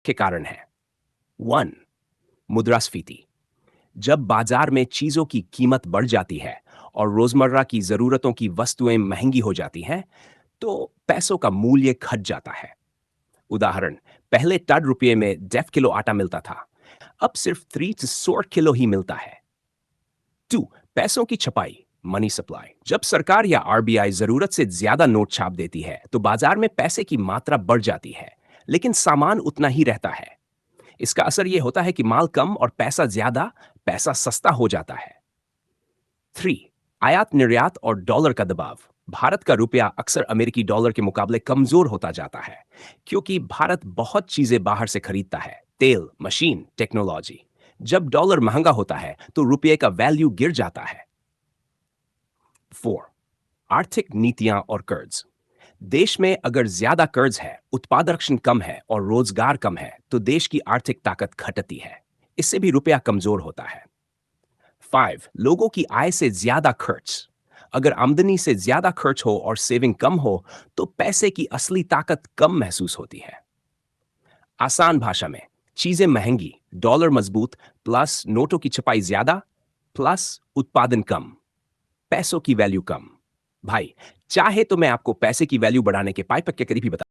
के कारण हैं। 1. मुद्रास्फीति। जब बाजार में चीजों की कीमत बढ़ जाती है और रोजमर्रा की जरूरतों की वस्तुएं महंगी हो जाती हैं, तो पैसों का मूल्य घट जाता है। उदाहरण, पहले 1.5 रुपये में 1.5 किलो आटा मिलता था, अब सिर्फ 3 to 4 किलो ही मिलता है। 2. पैसों की छपाई, मनी सप्लाई। जब सरकार या आरबीआई जरूरत से ज्यादा नोट छाप देती है, तो बाजार में पैसे की मात्रा बढ़ जाती है, लेकिन सामान उतना ही रहता है। इसका असर यह होता है कि माल कम और पैसा ज्यादा, पैसा सस्ता हो जाता है। 3. आयात निर्यात और डॉलर का दबाव। भारत का रुपया अक्सर अमेरिकी डॉलर के मुकाबले कमजोर होता जाता है, क्योंकि भारत बहुत चीजें बाहर से खरीदता है, तेल, मशीन, टेक्नोलॉजी। जब डॉलर महंगा होता है, तो रुपये का वैल्यू गिर जाता है। 4. आर्थिक नीतियां और कर्ज। देश में अगर ज्यादा कर्ज है, उत्पादन कम है और रोजगार कम है, तो देश की आर्थिक ताकत घटती है। इससे भी रुपया कमजोर होता है। 5. लोगों की आय से ज्यादा खर्च। अगर आमदनी से ज्यादा खर्च हो और सेविंग कम हो, तो पैसे की असली ताकत कम महसूस होती है। आसान भाषा में, चीजें महंगी, डॉलर मजबूत, प्लस नोटों की छपाई ज्यादा, प्लस उत्पादन कम, पैसों की वैल्यू कम। भाई, चाहे तो मैं आपको पैसे की वैल्यू बढ़ाने के 5 के करीब ही बता